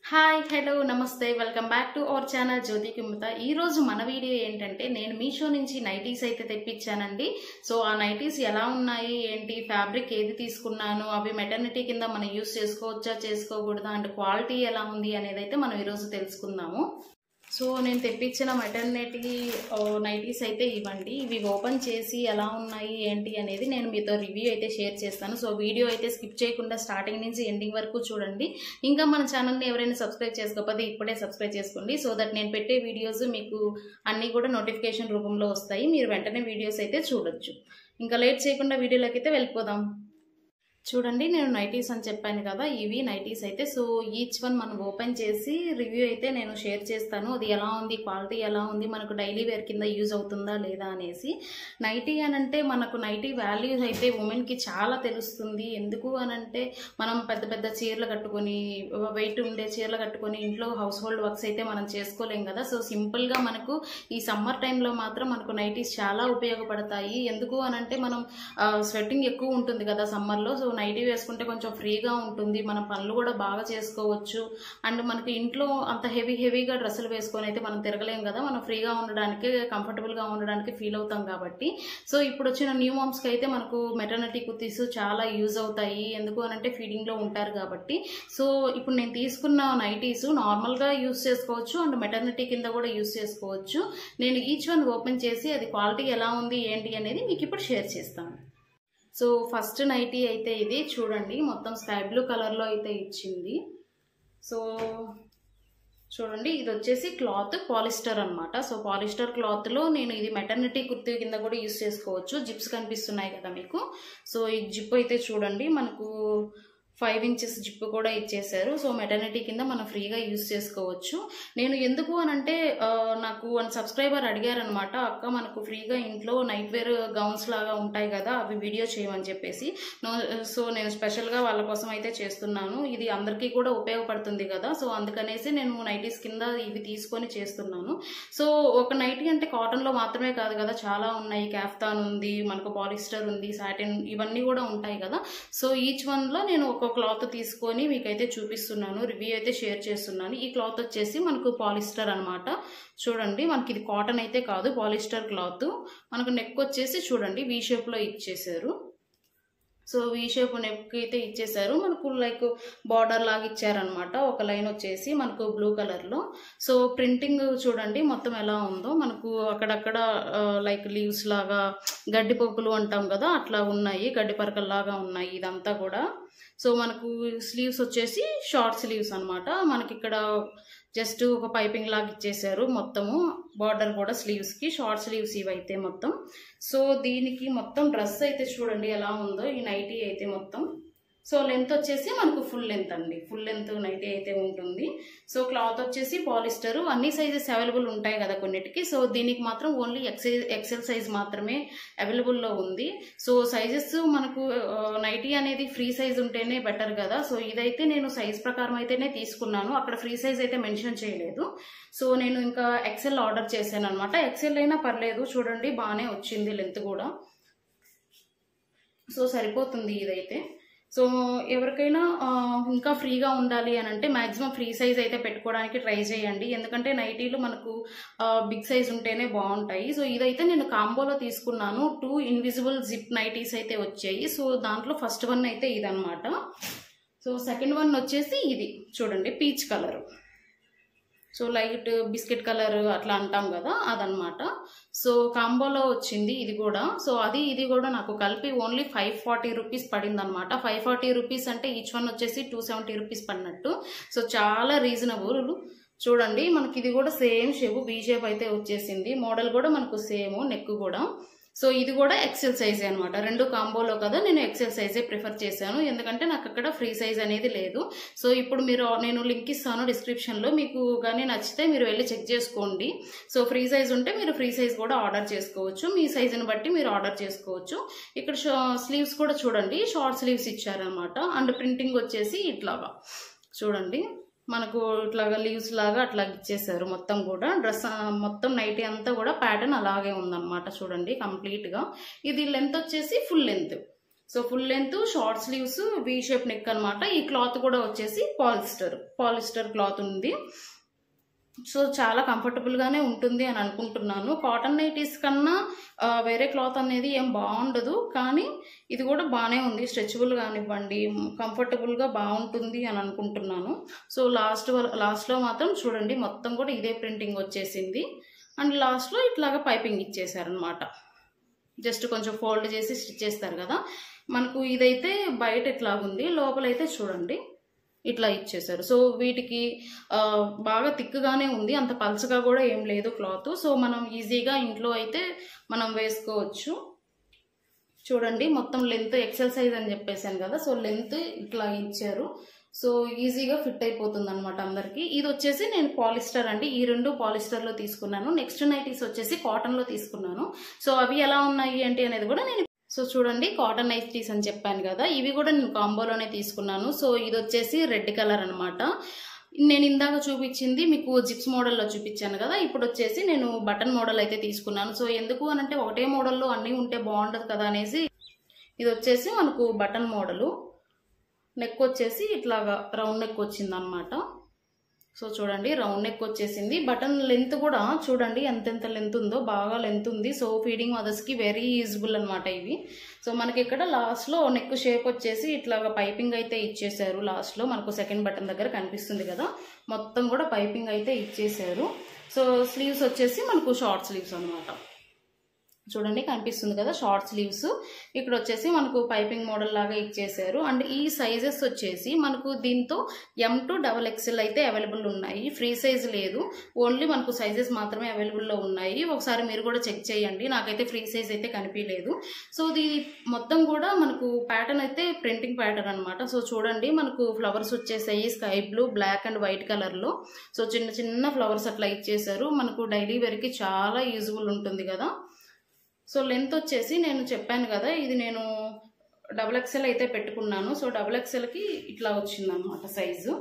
Hi hello నమస్తే welcome back to our channel Jyothi కిమ్ముత. ఈ రోజు మన వీడియో ఏంటంటే నేను మీషో నుంచి నైటీస్ అయితే తెప్పించానండి. సో ఆ నైటీస్ ఎలా ఉన్నాయి ఏంటి, ఫ్యాబ్రిక్ ఏది తీసుకున్నాను, అవి మెటర్నిటీ కింద మనం యూస్ చేసుకోవచ్చా చేసుకోకూడదా, అండ్ క్వాలిటీ ఎలా ఉంది అనేది అయితే మనం ఈరోజు తెలుసుకుందాము. సో నేను తెప్పించిన మెటర్నిటీ నైటీస్ అయితే ఇవ్వండి. ఇవి ఓపెన్ చేసి ఎలా ఉన్నాయి ఏంటి అనేది నేను మీతో రివ్యూ అయితే షేర్ చేస్తాను. సో వీడియో అయితే స్కిప్ చేయకుండా స్టార్టింగ్ నుంచి ఎండింగ్ వరకు చూడండి. ఇంకా మన ఛానల్ని ఎవరైనా సబ్స్క్రైబ్ చేసుకోకపోతే ఇప్పుడే సబ్స్క్రైబ్ చేసుకోండి. సో దట్ నేను పెట్టే వీడియోస్ మీకు అన్నీ కూడా నోటిఫికేషన్ రూపంలో వస్తాయి. మీరు వెంటనే వీడియోస్ అయితే చూడొచ్చు. ఇంకా లేట్ చేయకుండా వీడియోలోకి అయితే వెళ్ళిపోదాం. చూడండి, నేను నైటీస్ అని చెప్పాను కదా, ఇవి నైటీస్ అయితే. సో ఈచ్ వన్ మనం ఓపెన్ చేసి రివ్యూ అయితే నేను షేర్ చేస్తాను. అది ఎలా ఉంది, క్వాలిటీ ఎలా ఉంది, మనకు డైలీ వేర్ కింద యూజ్ అవుతుందా లేదా అనేసి. నైటీ అనంటే మనకు నైటీ వాల్యూస్ అయితే ఉమెన్కి చాలా తెలుస్తుంది. ఎందుకు అనంటే మనం పెద్ద పెద్ద చీరలు కట్టుకొని, వెయిట్ ఉండే చీరలు కట్టుకొని ఇంట్లో హౌస్ హోల్డ్ వర్క్స్ అయితే మనం చేసుకోలేం కదా. సో సింపుల్గా మనకు ఈ సమ్మర్ టైంలో మాత్రం మనకు నైటీస్ చాలా ఉపయోగపడతాయి. ఎందుకు అనంటే మనం స్వెట్టింగ్ ఎక్కువ ఉంటుంది కదా సమ్మర్లో. సో నైటీ వేసుకుంటే కొంచెం ఫ్రీగా ఉంటుంది, మన పనులు కూడా బాగా చేసుకోవచ్చు. అండ్ మనకి ఇంట్లో అంత హెవీగా డ్రెస్సులు వేసుకొని అయితే మనం తిరగలేం కదా. మనం ఫ్రీగా ఉండడానికి, కంఫర్టబుల్గా ఉండడానికి ఫీల్ అవుతాం కాబట్టి. సో ఇప్పుడు వచ్చిన న్యూ మామ్స్కి అయితే మనకు మెటర్నిటీ కుర్తీస్ చాలా యూజ్ అవుతాయి. ఎందుకు అనంటే ఫీడింగ్లో ఉంటారు కాబట్టి. సో ఇప్పుడు నేను తీసుకున్న నైటీస్ నార్మల్గా యూజ్ చేసుకోవచ్చు అండ్ మెటర్నిటీ కింద కూడా యూజ్ చేసుకోవచ్చు. నేను ఈచ్ వన్ ఓపెన్ చేసి అది క్వాలిటీ ఎలా ఉంది ఏంటి అనేది మీకు ఇప్పుడు షేర్ చేస్తాను. సో ఫస్ట్ నైటీ అయితే ఇది చూడండి, మొత్తం స్కై బ్లూ కలర్లో అయితే ఇచ్చింది. సో చూడండి, ఇది వచ్చేసి క్లాత్ పాలిస్టర్ అనమాట. సో పాలిస్టర్ క్లాత్లో నేను ఇది మెటర్నిటీ కుర్తీ కింద కూడా యూస్ చేసుకోవచ్చు. జిప్స్ కనిపిస్తున్నాయి కదా మీకు. సో ఈ జిప్ అయితే చూడండి, మనకు 5 inches జిప్ కూడా ఇచ్చేసారు. సో మెటర్నిటీ కింద మనం ఫ్రీగా యూజ్ చేసుకోవచ్చు. నేను ఎందుకు అనంటే నాకు 1 సబ్స్క్రైబర్ అడిగారనమాట, అక్క మనకు ఫ్రీగా ఇంట్లో నైట్ వేర్ గౌన్స్ లాగా ఉంటాయి కదా, అవి వీడియో చేయమని చెప్పేసి. సో నేను స్పెషల్గా వాళ్ళ కోసం అయితే చేస్తున్నాను. ఇది అందరికీ కూడా ఉపయోగపడుతుంది కదా. సో అందుకనేసి నేను నైటీస్ కింద ఇవి తీసుకొని చేస్తున్నాను. సో ఒక నైటీ అంటే కాటన్లో మాత్రమే కాదు కదా, చాలా ఉన్నాయి. క్యాఫ్తాన్ ఉంది, మనకు పాలిస్టర్ ఉంది, సాటిన్, ఇవన్నీ కూడా ఉంటాయి కదా. సో ఈచ్ వన్లో నేను ఒక క్లాత్ తీసుకొని మీకైతే చూపిస్తున్నాను, రివ్యూ అయితే షేర్ చేస్తున్నాను. ఈ క్లాత్ వచ్చేసి మనకు పాలిస్టర్ అనమాట. చూడండి, మనకి ఇది కాటన్ అయితే కాదు, పాలిస్టర్ క్లాత్. మనకు నెక్ వచ్చేసి చూడండి వీ షేప్లో ఇచ్చేసారు. సో వీ షేప్ నెక్ అయితే ఇచ్చేసారు. మనకు లైక్ బార్డర్ లాగా ఇచ్చారనమాట. ఒక లైన్ వచ్చేసి మనకు బ్లూ కలర్లో. సో ప్రింటింగ్ చూడండి మొత్తం ఎలా ఉందో. మనకు అక్కడక్కడ లైక్ లీవ్స్ లాగా, గడ్డి పొక్కులు అంటాం కదా, అట్లా ఉన్నాయి, గడ్డి పరకల్లాగా ఉన్నాయి ఇదంతా కూడా. సో మనకు స్లీవ్స్ వచ్చేసి షార్ట్ స్లీవ్స్ అనమాట. మనకి ఇక్కడ జస్ట్ ఒక పైపింగ్ లాగా ఇచ్చేసారు మొత్తము. బార్డర్ కూడా స్లీవ్స్కి, షార్ట్ స్లీవ్స్ ఇవైతే మొత్తం. సో దీనికి మొత్తం డ్రెస్ అయితే చూడండి ఎలా ఉందో. ఈ నైటీ అయితే మొత్తం సో లెంత్ వచ్చేసి మనకు ఫుల్ లెంత్ అండి, ఫుల్ లెంత్ నైటీ అయితే ఉంటుంది. సో క్లాత్ వచ్చేసి పాలిస్టరు. అన్ని సైజెస్ అవైలబుల్ ఉంటాయి కదా కొన్నిటికి. సో దీనికి మాత్రం ఓన్లీ ఎక్సెల్ సైజ్ మాత్రమే అవైలబుల్లో ఉంది. సో సైజెస్ మనకు నైటీ అనేది ఫ్రీ సైజ్ ఉంటేనే బెటర్ కదా. సో ఇదైతే నేను సైజ్ ప్రకారం అయితేనే తీసుకున్నాను, అక్కడ ఫ్రీ సైజ్ అయితే మెన్షన్ చేయలేదు. సో నేను ఇంకా ఎక్సెల్ ఆర్డర్ చేశాను అనమాట. ఎక్సెల్ అయినా పర్లేదు, చూడండి బాగానే వచ్చింది లెంత్ కూడా. సో సరిపోతుంది ఇదైతే. సో ఎవరికైనా ఇంకా ఫ్రీగా ఉండాలి అని అంటే మ్యాక్సిమం ఫ్రీ సైజ్ అయితే పెట్టుకోవడానికి ట్రై చేయండి. ఎందుకంటే నైటీలు మనకు బిగ్ సైజ్ ఉంటేనే బాగుంటాయి. సో ఇదైతే నేను కాంబోలో తీసుకున్నాను. 2 ఇన్విజిబుల్ జిప్ నైటీస్ అయితే వచ్చాయి. సో దాంట్లో ఫస్ట్ వన్ అయితే ఇదనమాట. సో సెకండ్ వన్ వచ్చేసి ఇది చూడండి, peach colour. So light biscuit colour అట్లా అంటాం కదా, అదనమాట. సో కాంబోలో వచ్చింది ఇది కూడా. సో అది ఇది కూడా నాకు కలిపి ఓన్లీ 540 రూపీస్ పడింది అనమాట. 540 రూపీస్ అంటే ఈచ్ వన్ వచ్చేసి 270 రూపీస్ పడినట్టు. సో చాలా రీజనబుల్. చూడండి, మనకి ఇది కూడా సేమ్ షేప్, బీ షేప్ అయితే వచ్చేసింది. మోడల్ కూడా మనకు సేమ్, నెక్ కూడా. సో ఇది కూడా ఎక్సెల్ సైజే అనమాట. 2 కాంబోలో కదా, నేను ఎక్సెల్ సైజే ప్రిఫర్ చేశాను, ఎందుకంటే నాకు అక్కడ ఫ్రీ సైజ్ అనేది లేదు. సో ఇప్పుడు నేను లింక్ ఇస్తాను డిస్క్రిప్షన్లో, మీకు కానీ నచ్చితే మీరు వెళ్ళి చెక్ చేసుకోండి. సో ఫ్రీ సైజ్ ఉంటే మీరు ఫ్రీ సైజ్ కూడా ఆర్డర్ చేసుకోవచ్చు, మీ సైజుని బట్టి మీరు ఆర్డర్ చేసుకోవచ్చు. ఇక్కడ స్లీవ్స్ కూడా చూడండి, షార్ట్ స్లీవ్స్ ఇచ్చారనమాట. అండ్ ప్రింటింగ్ వచ్చేసి ఇట్లాగా చూడండి, మనకు ఇట్లాగా లీవ్స్ లాగా అట్లా ఇచ్చేసారు మొత్తం కూడా. డ్రెస్ మొత్తం నైటీ అంతా కూడా ప్యాటర్న్ అలాగే ఉందన్నమాట. చూడండి కంప్లీట్గా. ఇది లెంత్ వచ్చేసి full length. So full length short sleeves V shape neck అనమాట. ఈ క్లాత్ కూడా వచ్చేసి పాలిస్టర్ క్లాత్ ఉంది. సో చాలా కంఫర్టబుల్ గానే ఉంటుంది అని అనుకుంటున్నాను. కాటన్ నైటీస్ కన్నా వేరే క్లాత్ అనేది ఏం బాగుండదు, కానీ ఇది కూడా బాగానే ఉంది. స్ట్రెచబుల్ కానివ్వండి, కంఫర్టబుల్ గా బాగుంటుంది అని అనుకుంటున్నాను. సో లాస్ట్లో మాత్రం చూడండి మొత్తం కూడా ఇదే ప్రింటింగ్ వచ్చేసింది. అండ్ లాస్ట్లో ఇట్లాగా పైపింగ్ ఇచ్చేసారనమాట. జస్ట్ కొంచెం ఫోల్డ్ చేసి స్టిచ్ చేస్తారు కదా, మనకు ఇదైతే బయట ఇట్లాగుంది, లోపలైతే చూడండి ఇట్లా ఇచ్చేసారు. సో వీటికి బాగా థిక్గానే ఉంది, అంత పల్చగా కూడా ఏం లేదు క్లాత్. సో మనం ఈజీగా ఇంట్లో అయితే మనం వేసుకోవచ్చు. చూడండి మొత్తం లెంత్ ఎక్సెల్ సైజ్ అని చెప్పేసాను కదా, సో లెంత్ ఇట్లా ఇచ్చారు. సో ఈజీగా ఫిట్ అయిపోతుంది అనమాట అందరికి. ఇది వచ్చేసి నేను పాలిస్టర్ అండి, ఈ రెండు పాలిస్టర్ లో తీసుకున్నాను. నెక్స్ట్ నైటీస్ వచ్చేసి కాటన్ లో తీసుకున్నాను. సో అవి ఎలా ఉన్నాయి ఏంటి అనేది కూడా నేను సో చూడండి కాటన్ నైటీస్ అని చెప్పాను కదా, ఇవి కూడా నేను కాంబోలోనే తీసుకున్నాను. సో ఇది వచ్చేసి రెడ్ కలర్ అనమాట. నేను ఇందాక చూపించింది మీకు జిప్స్ మోడల్లో చూపించాను కదా, ఇప్పుడు వచ్చేసి నేను బటన్ మోడల్ అయితే తీసుకున్నాను. సో ఎందుకు అనంటే ఒకటే మోడల్లో అన్నీ ఉంటే బాగుండదు కదా అనేసి ఇది వచ్చేసి మనకు బటన్ మోడలు. నెక్ వచ్చేసి ఇట్లాగా రౌండ్ నెక్ వచ్చింది అనమాట. సో చూడండి రౌండ్ నెక్ వచ్చేసింది. బటన్ లెంత్ కూడా చూడండి ఎంతెంత లెంత్ ఉందో, బాగా లెంత్ ఉంది. సో ఫీడింగ్ మదర్స్కి వెరీ యూజ్ఫుల్ అనమాట ఇవి. సో మనకి ఇక్కడ లాస్ట్లో నెక్ షేప్ వచ్చేసి ఇట్లాగా పైపింగ్ అయితే ఇచ్చేసారు. లాస్ట్లో మనకు సెకండ్ బటన్ దగ్గర కనిపిస్తుంది కదా, మొత్తం కూడా పైపింగ్ అయితే ఇచ్చేసారు. సో స్లీవ్స్ వచ్చేసి మనకు షార్ట్ స్లీవ్స్ అనమాట. చూడండి కనిపిస్తుంది కదా షార్ట్ స్లీవ్స్. ఇక్కడ వచ్చేసి మనకు పైపింగ్ మోడల్ లాగా ఇచ్చేసారు. అండ్ ఈ సైజెస్ వచ్చేసి మనకు దీంతో M to XXL అయితే అవైలబుల్ ఉన్నాయి, ఫ్రీ సైజ్ లేదు, ఓన్లీ మనకు సైజెస్ మాత్రమే అవైలబుల్లో ఉన్నాయి. ఒకసారి మీరు కూడా చెక్ చేయండి, నాకైతే ఫ్రీ సైజ్ అయితే కనిపించలేదు. సో ఇది మొత్తం కూడా మనకు ప్యాటర్న్ అయితే ప్రింటింగ్ ప్యాటర్న్ అనమాట. సో చూడండి మనకు ఫ్లవర్స్ వచ్చేసాయి sky blue, black and white కలర్లో. సో చిన్న చిన్న ఫ్లవర్స్ అట్లా ఇచ్చేసారు. మనకు డైలీ వేర్కి చాలా యూజ్ఫుల్ ఉంటుంది కదా. సో లెంత్ వచ్చేసి నేను చెప్పాను కదా, ఇది నేను XXL అయితే పెట్టుకున్నాను. సో XXLకి ఇట్లా వచ్చింది అనమాట సైజు.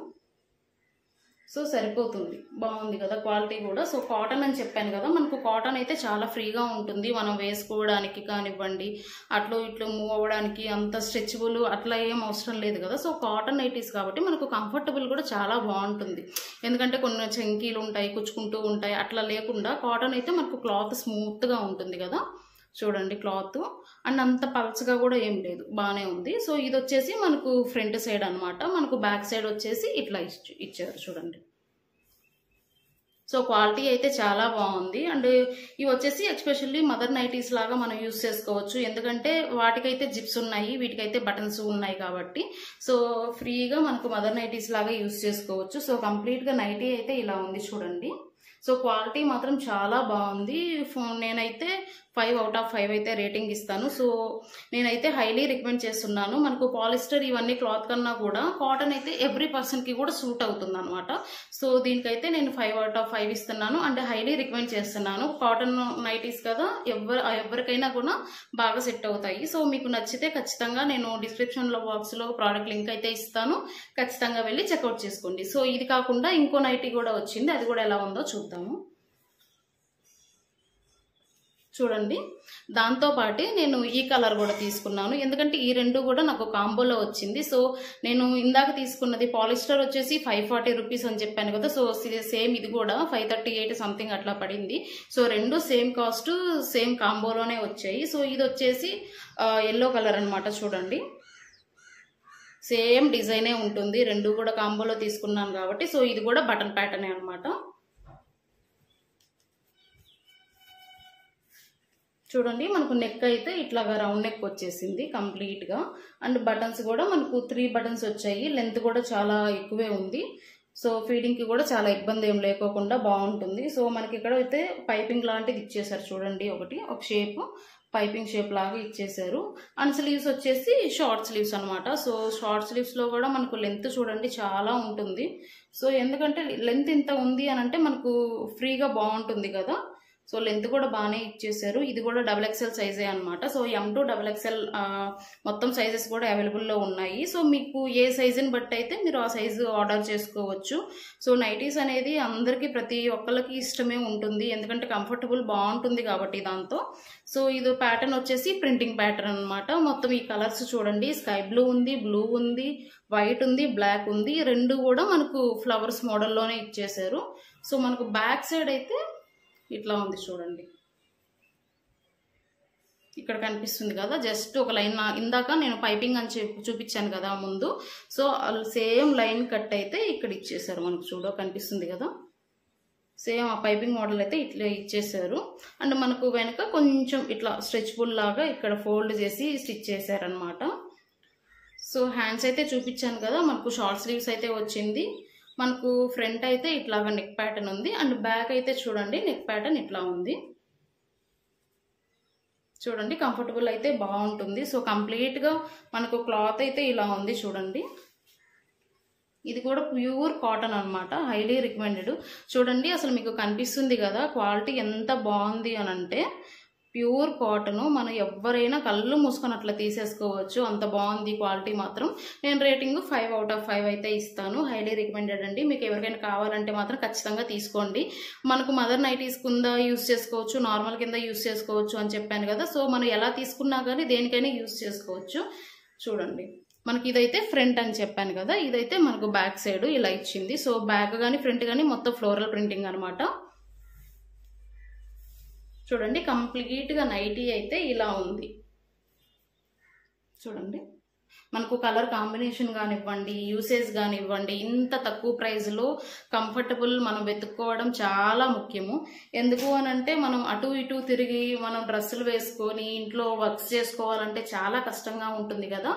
సో సరిపోతుంది, బాగుంది కదా క్వాలిటీ కూడా. సో కాటన్ అని చెప్పాను కదా, మనకు కాటన్ అయితే చాలా ఫ్రీగా ఉంటుంది, మనం వేసుకోవడానికి కానివ్వండి, అట్లో ఇట్లో మూవ్ అవ్వడానికి అంత స్ట్రెచబుల్ అట్లా ఏం అవసరం లేదు కదా. సో కాటన్ నైటీస్ కాబట్టి మనకు కంఫర్టబుల్ కూడా చాలా బాగుంటుంది. ఎందుకంటే కొన్ని చంకీలు ఉంటాయి, కుచ్చుకుంటూ ఉంటాయి, అట్లా లేకుండా కాటన్ అయితే మనకు క్లాత్ స్మూత్గా ఉంటుంది కదా. చూడండి క్లాత్ అండ్ అంత పల్చగా కూడా ఏం లేదు, బాగానే ఉంది. సో ఇది వచ్చేసి మనకు ఫ్రంట్ సైడ్ అనమాట. మనకు బ్యాక్ సైడ్ వచ్చేసి ఇట్లా ఇచ్చారు చూడండి. సో క్వాలిటీ అయితే చాలా బాగుంది. అండ్ ఇవి వచ్చేసి ఎస్పెషల్లీ మదర్ నైటీస్ లాగా మనం యూజ్ చేసుకోవచ్చు, ఎందుకంటే వాటికైతే జిప్స్ ఉన్నాయి, వీటికైతే బటన్స్ ఉన్నాయి కాబట్టి. సో ఫ్రీగా మనకు మదర్ నైటీస్ లాగా యూజ్ చేసుకోవచ్చు. సో కంప్లీట్గా నైటీ అయితే ఇలా ఉంది చూడండి. సో క్వాలిటీ మాత్రం చాలా బాగుంది. నేనైతే 5 out of 5 అయితే రేటింగ్ ఇస్తాను. సో నేనైతే హైలీ రికమెండ్ చేస్తున్నాను. మనకు పాలిస్టర్ ఇవన్నీ క్లాత్ కన్నా కూడా కాటన్ అయితే ఎవ్రీ పర్సన్కి కూడా సూట్ అవుతుంది అనమాట. సో దీనికైతే నేను 5 out of 5 ఇస్తున్నాను అండ్ హైలీ రికమెండ్ చేస్తున్నాను. కాటన్ నైటీస్ కదా, ఎవరికైనా కూడా బాగా సెట్ అవుతాయి. సో మీకు నచ్చితే ఖచ్చితంగా నేను డిస్క్రిప్షన్లో బాక్స్లో ప్రోడక్ట్ లింక్ అయితే ఇస్తాను, ఖచ్చితంగా వెళ్ళి చెక్అవుట్ చేసుకోండి. సో ఇది కాకుండా ఇంకో నైటీ కూడా వచ్చింది, అది కూడా ఎలా ఉందో చూద్దాము. చూడండి దాంతో పాటు నేను ఈ కలర్ కూడా తీసుకున్నాను, ఎందుకంటే ఈ రెండు కూడా నాకు కాంబోలో వచ్చింది. సో నేను ఇందాక తీసుకున్నది పాలిస్టర్ వచ్చేసి 540 రూపీస్ అని చెప్పాను కదా. సో సేమ్ ఇది కూడా 538 సంథింగ్ అట్లా పడింది. సో రెండు సేమ్ కాస్ట్, సేమ్ కాంబోలోనే వచ్చాయి. సో ఇది వచ్చేసి ఎల్లో కలర్ అనమాట. చూడండి సేమ్ డిజైనే ఉంటుంది, రెండు కూడా కాంబోలో తీసుకున్నాను కాబట్టి. సో ఇది కూడా బటన్ ప్యాటర్నే అనమాట. చూడండి మనకు నెక్ అయితే ఇట్లాగా రౌండ్ నెక్ వచ్చేసింది కంప్లీట్గా. అండ్ బటన్స్ కూడా మనకు 3 బటన్స్ వచ్చాయి, లెంత్ కూడా చాలా ఎక్కువే ఉంది. సో ఫీడింగ్కి కూడా చాలా ఇబ్బంది ఏం లేకోకుండా బాగుంటుంది. సో మనకి ఇక్కడ అయితే పైపింగ్ లాంటిది ఇచ్చేసారు చూడండి, ఒక షేప్ పైపింగ్ షేప్ లాగా ఇచ్చేసారు. అండ్ స్లీవ్స్ వచ్చేసి షార్ట్ స్లీవ్స్ అనమాట. సో షార్ట్ స్లీవ్స్లో కూడా మనకు లెంత్ చూడండి చాలా ఉంటుంది. సో ఎందుకంటే లెంత్ ఇంత ఉంది అని అంటే మనకు ఫ్రీగా బాగుంటుంది కదా. సో లెంత్ కూడా బాగానే ఇచ్చేసారు. ఇది కూడా XXL సైజే అనమాట. సో M2 XXL మొత్తం సైజెస్ కూడా అవైలబుల్లో ఉన్నాయి. సో మీకు ఏ సైజుని బట్టి అయితే మీరు ఆ సైజు ఆర్డర్ చేసుకోవచ్చు. సో నైటీస్ అనేది అందరికీ ప్రతి ఒక్కరికి ఇష్టమే ఉంటుంది, ఎందుకంటే కంఫర్టబుల్ బాగుంటుంది కాబట్టి దాంతో. సో ఇది ప్యాటర్న్ వచ్చేసి ప్రింటింగ్ ప్యాటర్న్ అనమాట. మొత్తం ఈ కలర్స్ చూడండి, స్కై బ్లూ ఉంది, బ్లూ ఉంది, వైట్ ఉంది, బ్లాక్ ఉంది. రెండు కూడా మనకు ఫ్లవర్స్ మోడల్లోనే ఇచ్చేసారు. సో మనకు బ్యాక్ సైడ్ అయితే ఇట్లా ఉంది చూడండి, ఇక్కడ కనిపిస్తుంది కదా, జస్ట్ ఒక లైన్. ఇందాక నేను పైపింగ్ అని చూపించాను కదా ముందు, సో సేమ్ లైన్ కట్ అయితే ఇక్కడ ఇచ్చేసారు మనకు. కనిపిస్తుంది కదా, సేమ్ ఆ పైపింగ్ మోడల్ అయితే ఇట్లా ఇచ్చేసారు. అండ్ మనకు వెనక కొంచెం ఇట్లా స్ట్రెచ్బుల్ లాగా ఇక్కడ ఫోల్డ్ చేసి స్టిచ్ చేశారనమాట. సో హ్యాండ్స్ అయితే చూపించాను కదా, మనకు షార్ట్ స్లీవ్స్ అయితే వచ్చింది. మనకు ఫ్రంట్ అయితే ఇట్లాగా నెక్ ప్యాటర్న్ ఉంది, అండ్ బ్యాక్ అయితే చూడండి నెక్ ప్యాటర్న్ ఇట్లా ఉంది. చూడండి కంఫర్టబుల్ అయితే బాగుంటుంది. సో కంప్లీట్గా మనకు క్లాత్ అయితే ఇలా ఉంది చూడండి. ఇది కూడా ప్యూర్ కాటన్ అనమాట, హైలీ రికమెండెడ్. చూడండి అసలు మీకు కనిపిస్తుంది కదా క్వాలిటీ ఎంత బాగుంది అని అంటే, ప్యూర్ కాటన్. మనం ఎవరైనా కళ్ళు మూసుకొని అట్లా తీసేసుకోవచ్చు, అంత బాగుంది క్వాలిటీ మాత్రం. నేను రేటింగ్ 5 out of 5 అయితే ఇస్తాను. హైలీ రికమెండెడ్ అండి. మీకు ఎవరికైనా కావాలంటే మాత్రం ఖచ్చితంగా తీసుకోండి. మనకు మదర్ నైటీస్ కింద యూస్ చేసుకోవచ్చు, నార్మల్ కింద యూస్ చేసుకోవచ్చు అని చెప్పాను కదా. సో మనం ఎలా తీసుకున్నా కానీ దేనికైనా యూస్ చేసుకోవచ్చు. చూడండి మనకి ఇదైతే ఫ్రంట్ అని చెప్పాను కదా, ఇదైతే మనకు బ్యాక్ సైడ్ ఇలా ఇచ్చింది. సో బ్యాక్ కానీ ఫ్రంట్ కానీ మొత్తం ఫ్లోరల్ ప్రింటింగ్ అనమాట. చూడండి కంప్లీట్గా నైటీ అయితే ఇలా ఉంది. చూడండి మనకు కలర్ కాంబినేషన్ కానివ్వండి, యూసేజ్ కానివ్వండి, ఇంత తక్కువ ప్రైస్లో కంఫర్టబుల్ మనం వెతుక్కోవడం చాలా ముఖ్యము. ఎందుకు అని అంటే మనం అటు ఇటు తిరిగి మనం డ్రెస్సులు వేసుకొని ఇంట్లో వర్క్స్ చేసుకోవాలంటే చాలా కష్టంగా ఉంటుంది కదా.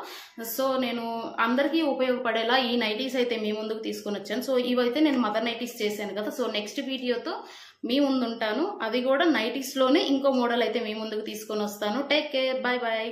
సో నేను అందరికీ ఉపయోగపడేలా ఈ నైటీస్ అయితే మీ ముందుకు తీసుకొని వచ్చాను. సో ఇవైతే నేను మదర్ నైటీస్ చేశాను కదా. సో నెక్స్ట్ వీడియోతో మీ ముందు ఉంటాను, అది కూడా నైటీస్లోనే ఇంకో మోడల్ అయితే మీ ముందుకు తీసుకొని వస్తాను. Take care, bye bye.